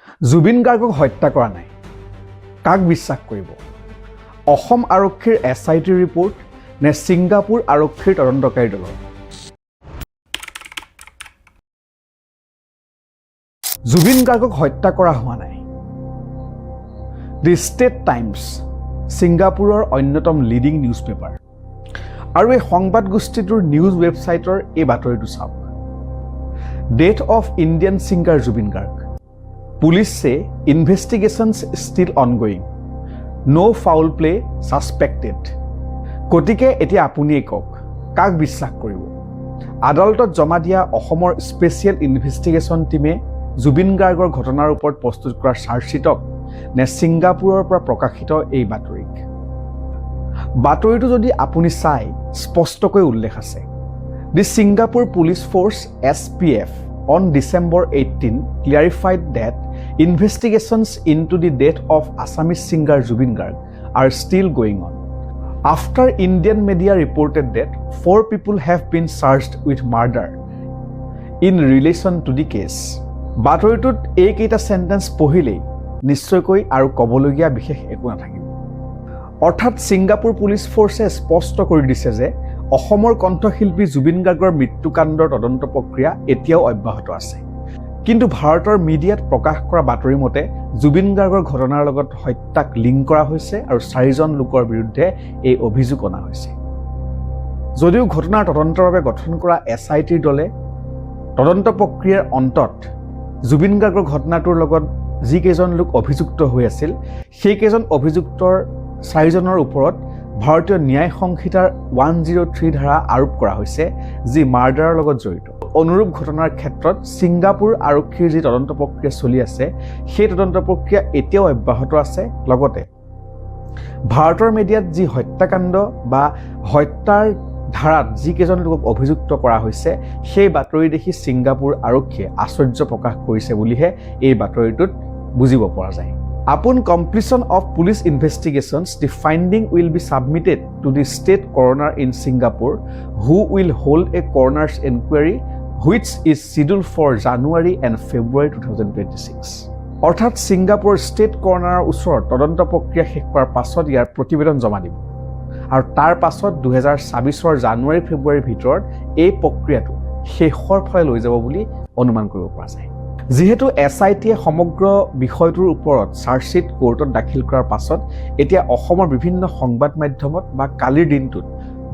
জুবিন গাৰ্গক হত্যা কৰা নাই, কাক বিশ্বাস কৰিব? অসম আৰক্ষীৰ SIT ৰিপৰ্ট নে ছিংগাপুৰ আৰক্ষীৰ তদন্তকাৰী দলৰ? জুবিন গাৰ্গক হত্যা কৰা হোৱা নাই। দি ষ্টেট টাইমছ ছিংগাপুৰৰ অন্যতম লিডিং নিউজ পেপাৰ আৰু এই সংবাদ গোষ্ঠীটোৰ নিউজ ৱেবছাইটৰ এই বাতৰিটো চাওক। Death of Indian singer Zubeen Garg. Police say investigations still ongoing. No foul play suspected. গতিকে এতিয়া আপুনিয়ে কওক, কাক বিশ্বাস কৰিব? আদালতত জমা দিয়া অসমৰ স্পেচিয়েল ইনভেষ্টিগেশ্যন টিমে জুবিন গাৰ্গৰ ঘটনাৰ ওপৰত প্ৰস্তুত কৰা চাৰ্জশ্বিটক নে ছিংগাপুৰৰ পৰা প্ৰকাশিত এই বাতৰিক? বাতৰিটো যদি আপুনি চাই স্পষ্টকৈ উল্লেখ আছে। The Singapore police force SPF on December 18 clarified that investigations into the death of Assamese singer Zubin Garg are still going on. After Indian media reported that 4 people have been charged with murder in relation to the case. বাতৰিটোত এইকেইটা sentence পঢ়িলেই নিশ্চয়কৈ আৰু ক'বলগীয়া বিশেষ একো নাথাকিব। অৰ্থাৎ ছিংগাপুৰ পুলিচ ফ'ৰ্চে স্পষ্ট কৰি দিছে যে অসমৰ কণ্ঠশিল্পী জুবিন গাৰ্গৰ মৃত্যুকাণ্ডৰ তদন্ত প্ৰক্ৰিয়া এতিয়াও অব্যাহত আছে। কিন্তু ভাৰতৰ মিডিয়াত প্ৰকাশ কৰা বাতৰি মতে জুবিন গাৰ্গৰ ঘটনাৰ লগত হত্যাক লিংক কৰা হৈছে আৰু 4জন লোকৰ বিৰুদ্ধে এই অভিযোগ অনা হৈছে। যদিও ঘটনাৰ তদন্তৰ বাবে গঠন কৰা SIT দলে তদন্ত প্ৰক্ৰিয়াৰ অন্তত জুবিন গাৰ্গৰ ঘটনাটোৰ লগত যিকেইজন লোক অভিযুক্ত হৈ আছিল সেইকেইজন অভিযুক্তৰ 4জনৰ ওপৰত ভাৰতীয় ন্যায় সংহিতাৰ 103 ধাৰা আৰোপ কৰা হৈছে, যি মাৰ্ডাৰৰ লগত জড়িত। অনুৰূপ ঘটনাৰ ক্ষেত্ৰত ছিংগাপুৰ আৰক্ষীৰ যি তদন্ত প্ৰক্ৰিয়া চলি আছে সেই তদন্ত প্ৰক্ৰিয়া এতিয়াও অব্যাহত আছে। লগতে ভাৰতৰ মিডিয়াত যি হত্যাকাণ্ড বা হত্যাৰ ধাৰাত যিকেইজন লোকক অভিযুক্ত কৰা হৈছে সেই বাতৰি দেখি ছিংগাপুৰ আৰক্ষীয়ে আশ্চৰ্য প্ৰকাশ কৰিছে বুলিহে এই বাতৰিটোত বুজিব পৰা যায়। Upon completion of police investigations, the finding will be submitted to the state coroner in Singapore, who will hold a coroner's inquiry, which is scheduled for January and February 2026. অৰ্থাৎ ছিংগাপুৰ ষ্টেট কৰণাৰৰ ওচৰত তদন্ত প্ৰক্ৰিয়া শেষ কৰাৰ পাছত ইয়াৰ প্ৰতিবেদন জমা দিব আৰু তাৰ পাছত 2026 জানুৱাৰী ফেব্ৰুৱাৰীৰ ভিতৰত এই প্ৰক্ৰিয়াটো শেষৰ ফালে লৈ যাব বুলি অনুমান কৰিব পৰা যায়। যিহেতু SITয়ে সমগ্ৰ বিষয়টোৰ ওপৰত চাৰ্জশ্বিট কোৰ্টত দাখিল কৰাৰ পাছত এতিয়া অসমৰ বিভিন্ন সংবাদ মাধ্যমত বা কালিৰ দিনটোত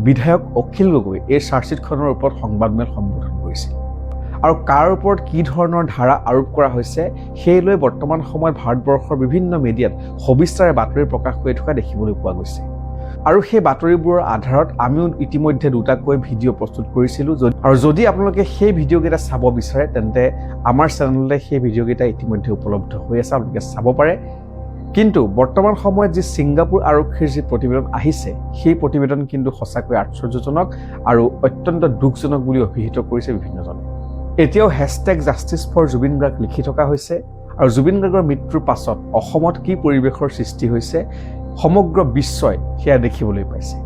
বিধায়ক অখিল গগৈ এই চাৰ্জশ্বিটখনৰ ওপৰত সংবাদমেল সম্বোধন কৰিছিল আৰু কাৰ ওপৰত কি ধৰণৰ ধাৰা আৰোপ কৰা হৈছে সেই লৈ বৰ্তমান সময়ত ভাৰতবৰ্ষৰ বিভিন্ন মিডিয়াত সবিস্তাৰে বাতৰি প্ৰকাশ কৰি থকা দেখিবলৈ পোৱা গৈছে। আৰু সেই বাতৰিবোৰৰ আধাৰত আমিও ইতিমধ্যে দুটাকৈ ভিডিঅ' প্ৰস্তুত কৰিছিলোঁ আৰু যদি আপোনালোকে সেই ভিডিঅ'কেইটা চাব বিচাৰে তেন্তে আমাৰ চেনেলতে সেই ভিডিঅ'কেইটা ইতিমধ্যে উপলব্ধ হৈ আছে, আপোনালোকে চাব পাৰে। কিন্তু বৰ্তমান সময়ত যি ছিংগাপুৰ আৰক্ষীৰ যি প্ৰতিবেদন আহিছে সেই প্ৰতিবেদন কিন্তু সঁচাকৈ আশ্চৰ্যজনক আৰু অত্যন্ত দুখজনক বুলি অভিহিত কৰিছে বিভিন্নজনে। এতিয়াও #JusticeForJubin Garg লিখি থকা হৈছে আৰু জুবিন গাৰ্গৰ মৃত্যুৰ পাছত অসমত কি পৰিৱেশৰ সৃষ্টি হৈছে সমগ্ৰ বিশ্বই সেয়া দেখিবলৈ পাইছে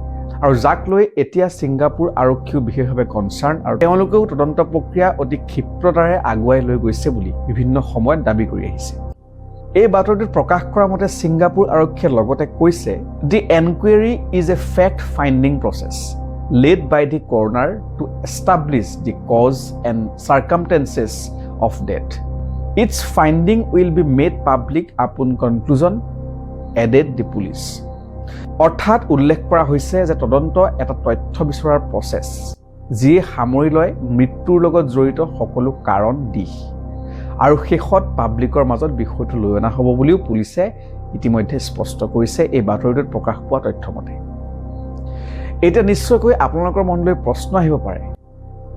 আৰু যাক লৈ এতিয়া ছিংগাপুৰ আৰক্ষীও বিশেষভাৱে কনচাৰ্ণ আৰু তেওঁলোকেও তদন্ত প্ৰক্ৰিয়া অতি ক্ষিপ্ৰতাৰে আগুৱাই লৈ গৈছে বুলি বিভিন্ন সময়ত দাবী কৰি আহিছে। এই বাতৰিটোত প্ৰকাশ কৰা মতে ছিংগাপুৰ আৰক্ষীয়ে লগতে কৈছে, the enquiry is a fact finding process led by the coroner to establish the cause and circumstances of death. Its finding will be made public upon conclusion aided the police. অৰ্থাৎ উল্লেখ কৰা হৈছে যে তদন্ত এটা তথ্য বিচৰাৰ প্ৰচেছ যিয়ে সামৰি লয় মৃত্যুৰ লগত জড়িত সকলো কাৰণ দিশ আৰু শেষত পাব্লিকৰ মাজত বিষয়টো লৈ অনা হ'ব বুলিও পুলিচে ইতিমধ্যে স্পষ্ট কৰিছে এই বাতৰিটোত প্ৰকাশ পোৱা তথ্যমতে। এতিয়া নিশ্চয়কৈ আপোনালোকৰ মনলৈ প্ৰশ্ন আহিব পাৰে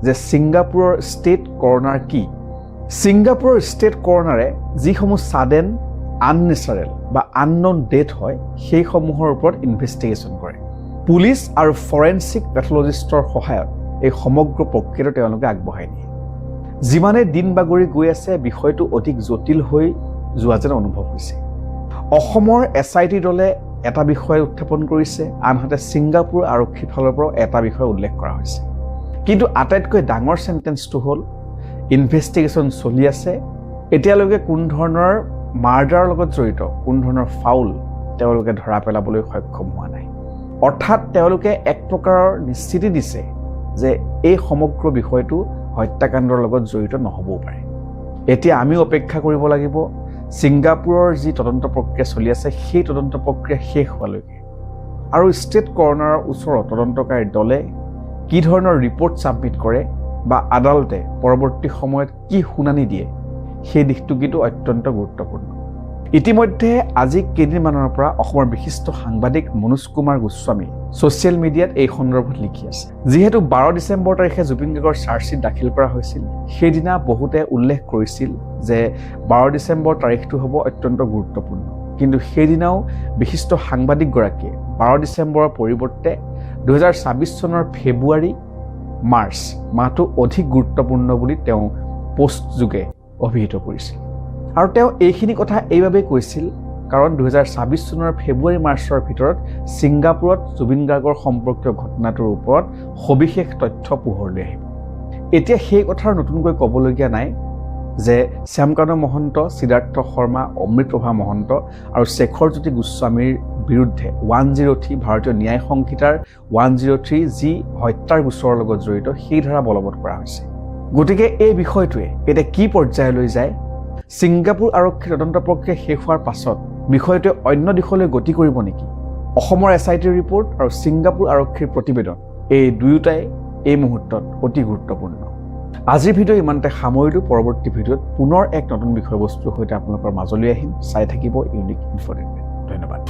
যে ছিংগাপুৰৰ ষ্টেট কৰণাৰ কি? ছিংগাপুৰৰ ষ্টেট কৰণাৰে যিসমূহ ছাডেন আননেচাৰেল বা আনন'ন ডেথ হয় সেইসমূহৰ ওপৰত ইনভেষ্টিগেশ্যন কৰে। পুলিচ আৰু ফৰেনচিক পেথলজিষ্টৰ সহায়ত এই সমগ্ৰ প্ৰক্ৰিয়াটো তেওঁলোকে আগবঢ়াই নিয়ে। যিমানে দিন বাগৰি গৈ আছে বিষয়টো অধিক জটিল হৈ যোৱা যেন অনুভৱ হৈছে। অসমৰ SIT দলে এটা বিষয় উত্থাপন কৰিছে, আনহাতে ছিংগাপুৰ আৰক্ষীৰ ফালৰ পৰাও এটা বিষয় উল্লেখ কৰা হৈছে। কিন্তু আটাইতকৈ ডাঙৰ সেন্টেন্সটো হ'ল ইনভেষ্টিগেশ্যন চলি আছে, এতিয়ালৈকে কোনো ধৰণৰ মাৰ্ডাৰৰ লগত জড়িত কোনো ধৰণৰ ফাউল তেওঁলোকে ধৰা পেলাবলৈ সক্ষম হোৱা নাই। অৰ্থাৎ তেওঁলোকে এক প্ৰকাৰৰ নিশ্চিতি দিছে যে এই সমগ্ৰ বিষয়টো হত্যাকাণ্ডৰ লগত জড়িত নহ'বও পাৰে। এতিয়া আমি অপেক্ষা কৰিব লাগিব ছিংগাপুৰৰ যি তদন্ত প্ৰক্ৰিয়া চলি আছে সেই তদন্ত প্ৰক্ৰিয়া শেষ হোৱালৈকে, আৰু ষ্টেট কৰণাৰৰ ওচৰত তদন্তকাৰী দলে কি ধৰণৰ ৰিপৰ্ট ছাবমিট কৰে বা আদালতে পৰৱৰ্তী সময়ত কি শুনানি দিয়ে সেই দিশটো কিন্তু অত্যন্ত গুৰুত্বপূৰ্ণ। ইতিমধ্যে আজি কেইদিনমানৰ পৰা অসমৰ বিশিষ্ট সাংবাদিক মনোজ কুমাৰ গোস্বামী ছ'চিয়েল মিডিয়াত এই সন্দৰ্ভত লিখি আছে। যিহেতু 12 ডিচেম্বৰ তাৰিখে জুবিন গাৰ্গৰ চাৰ্জশ্বীট দাখিল কৰা হৈছিল, সেইদিনা বহুতে উল্লেখ কৰিছিল যে 12 ডিচেম্বৰ তাৰিখটো হ'ব অত্যন্ত গুৰুত্বপূৰ্ণ, কিন্তু সেইদিনাও বিশিষ্ট সাংবাদিকগৰাকীয়ে 12 ডিচেম্বৰৰ পৰিৱৰ্তে 2024 চনৰ ফেব্ৰুৱাৰী মাৰ্চ মাহটো অধিক গুৰুত্বপূৰ্ণ বুলি তেওঁ পোষ্ট যোগে অভিহিত কৰিছিল। আৰু তেওঁ এইখিনি কথা এইবাবেই কৈছিল কাৰণ 2024 চনৰ ফেব্ৰুৱাৰী মাৰ্চৰ ভিতৰত ছিংগাপুৰত জুবিন গাৰ্গৰ সম্পৰ্কীয় ঘটনাটোৰ ওপৰত সবিশেষ তথ্য পোহৰলৈ আহিব। এতিয়া সেই কথাৰ নতুনকৈ ক'বলগীয়া নাই যে শ্যামকানু মহন্ত, সিদ্ধাৰ্থ শৰ্মা, অমৃতপ্ৰভা মহন্ত আৰু শেখৰজ্যোতি গোস্বামীৰ বিৰুদ্ধে 103 ভাৰতীয় ন্যায় সংহিতাৰ 103 যি হত্যাৰ গোচৰৰ লগত জড়িত সেই ধাৰা বলবৎ কৰা হৈছে। গতিকে এই বিষয়টোৱে এতিয়া কি পৰ্যায়লৈ যায়, ছিংগাপুৰ আৰক্ষীৰ তদন্ত প্ৰক্ৰিয়া শেষ হোৱাৰ পাছত বিষয়টোৱে অন্য দিশলৈ গতি কৰিব নেকি? অসমৰ SIT ৰিপৰ্ট আৰু ছিংগাপুৰ আৰক্ষীৰ প্ৰতিবেদন এই দুয়োটাই এই মুহূৰ্তত অতি গুৰুত্বপূৰ্ণ। আজিৰ ভিডিঅ' ইমানতে সামৰিলোঁ। পৰৱৰ্তী ভিডিঅ'ত পুনৰ এক নতুন বিষয়বস্তুৰ সৈতে আপোনালোকৰ মাজলৈ আহিম। চাই থাকিব ইউনিক ইনফ'টেইনমেণ্ট। ধন্যবাদ।